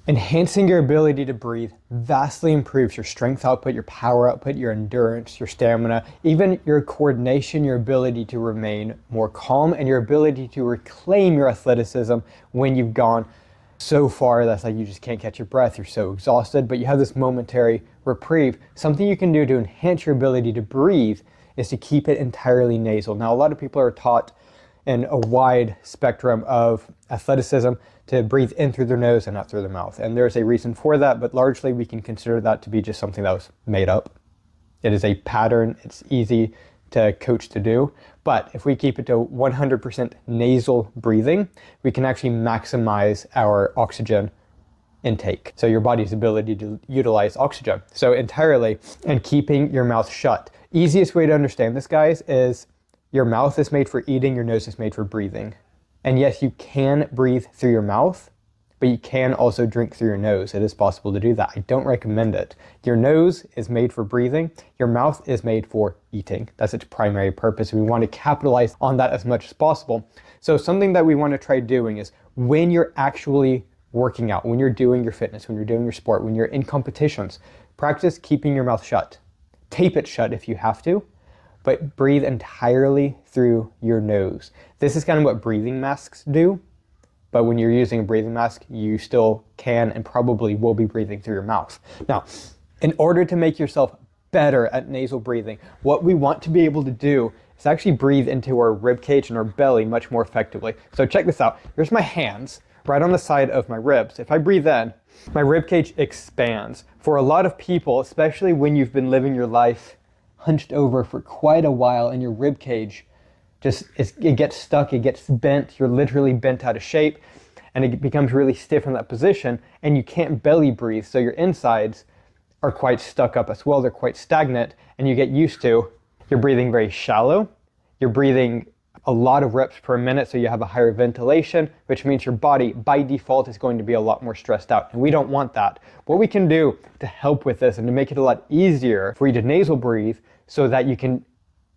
Enhancing your ability to breathe vastly improves your strength output, your power output, your endurance, your stamina, even your coordination, your ability to remain more calm, and your ability to reclaim your athleticism when you've gone so far that's like you just can't catch your breath, you're so exhausted, but you have this momentary reprieve. Something you can do to enhance your ability to breathe is to keep it entirely nasal. Now, a lot of people are taught in a wide spectrum of athleticism to breathe in through their nose and out through their mouth. And there's a reason for that, but largely we can consider that to be just something that was made up. It is a pattern, it's easy to coach to do, but if we keep it to 100% nasal breathing, we can actually maximize our oxygen intake. So your body's ability to utilize oxygen. So entirely, and keeping your mouth shut. Easiest way to understand this, guys, is your mouth is made for eating, your nose is made for breathing. And yes, you can breathe through your mouth, but you can also drink through your nose. It is possible to do that. I don't recommend it. Your nose is made for breathing. Your mouth is made for eating. That's its primary purpose. We want to capitalize on that as much as possible. So something that we want to try doing is when you're actually working out, when you're doing your fitness, when you're doing your sport, when you're in competitions, practice keeping your mouth shut. Tape it shut if you have to, but breathe entirely through your nose. This is kind of what breathing masks do, but when you're using a breathing mask, you still can and probably will be breathing through your mouth. Now, in order to make yourself better at nasal breathing, what we want to be able to do is actually breathe into our rib cage and our belly much more effectively. So check this out. Here's my hands right on the side of my ribs. If I breathe in, my rib cage expands. For a lot of people, especially when you've been living your life hunched over for quite a while and your rib cage it gets stuck, it gets bent, you're literally bent out of shape, and it becomes really stiff in that position, and you can't belly breathe, so your insides are quite stuck up as well, they're quite stagnant, and you get used to, you're breathing very shallow, you're breathing a lot of reps per minute, so you have a higher ventilation, which means your body by default is going to be a lot more stressed out, and we don't want that. What we can do to help with this and to make it a lot easier for you to nasal breathe so that you can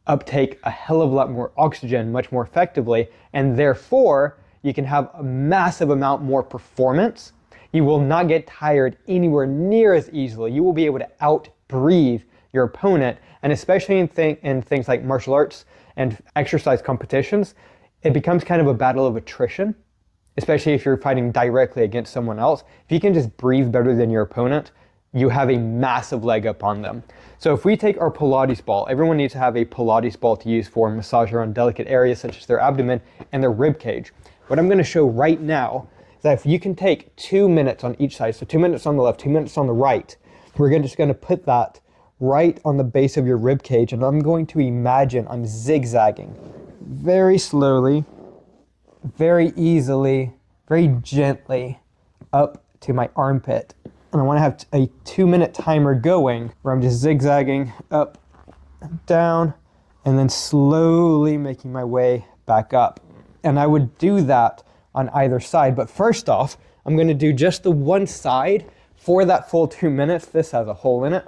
uptake a hell of a lot more oxygen much more effectively, and therefore you can have a massive amount more performance. You will not get tired anywhere near as easily. You will be able to out breathe your opponent, and especially in things like martial arts and exercise competitions, it becomes kind of a battle of attrition, especially if you're fighting directly against someone else. If you can just breathe better than your opponent, you have a massive leg up on them. So if we take our Pilates ball, everyone needs to have a Pilates ball to use for massage around delicate areas such as their abdomen and their rib cage. What I'm going to show right now is that if you can take 2 minutes on each side, so 2 minutes on the left, 2 minutes on the right, we're just going to put that right on the base of your rib cage, and I'm going to imagine I'm zigzagging very slowly, very easily, very gently up to my armpit. And I want to have a 2-minute timer going where I'm just zigzagging up, down, and then slowly making my way back up. And I would do that on either side. But first off, I'm going to do just the one side for that full 2 minutes. This has a hole in it.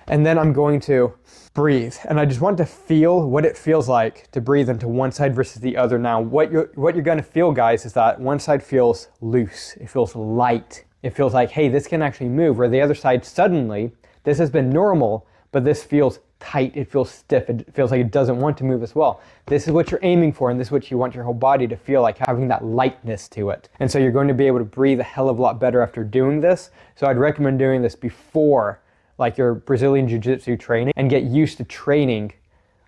And then I'm going to breathe. And I just want to feel what it feels like to breathe into one side versus the other. Now, what you're going to feel, guys, is that one side feels loose. It feels light. It feels like, hey, this can actually move, where the other side suddenly, this has been normal, but this feels tight, it feels stiff, it feels like it doesn't want to move as well. This is what you're aiming for, and this is what you want your whole body to feel like, having that lightness to it. And so you're going to be able to breathe a hell of a lot better after doing this. So I'd recommend doing this before like your Brazilian Jiu-Jitsu training, and get used to training,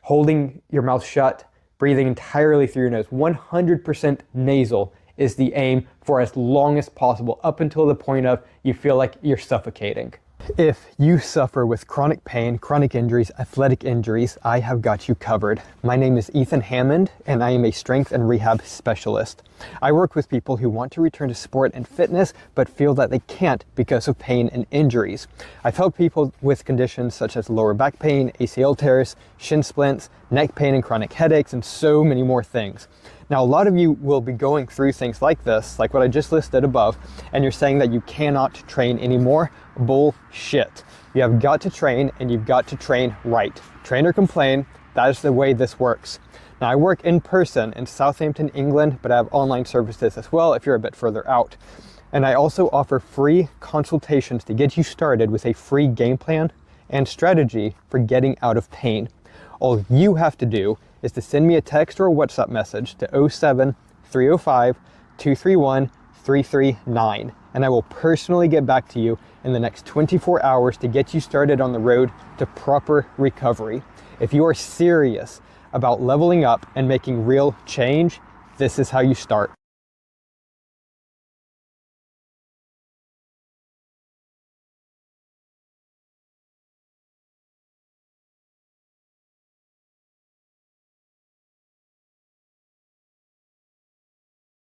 holding your mouth shut, breathing entirely through your nose. 100% nasal is the aim for as long as possible, up until the point of you feel like you're suffocating. If you suffer with chronic pain, chronic injuries, athletic injuries, I have got you covered. My name is Ethan Hammond, and I am a strength and rehab specialist. I work with people who want to return to sport and fitness, but feel that they can't because of pain and injuries. I've helped people with conditions such as lower back pain, ACL tears, shin splints, neck pain and chronic headaches, and so many more things. Now, a lot of you will be going through things like this, like what I just listed above, and you're saying that you cannot train anymore. Bullshit. You have got to train, and you've got to train right. Train or complain, that is the way this works. Now, I work in person in Southampton, England, but I have online services as well if you're a bit further out. And I also offer free consultations to get you started with a free game plan and strategy for getting out of pain. All you have to do is to send me a text or a WhatsApp message to 07 305 231 339, and I will personally get back to you in the next 24 hours to get you started on the road to proper recovery. If you are serious about leveling up and making real change, this is how you start.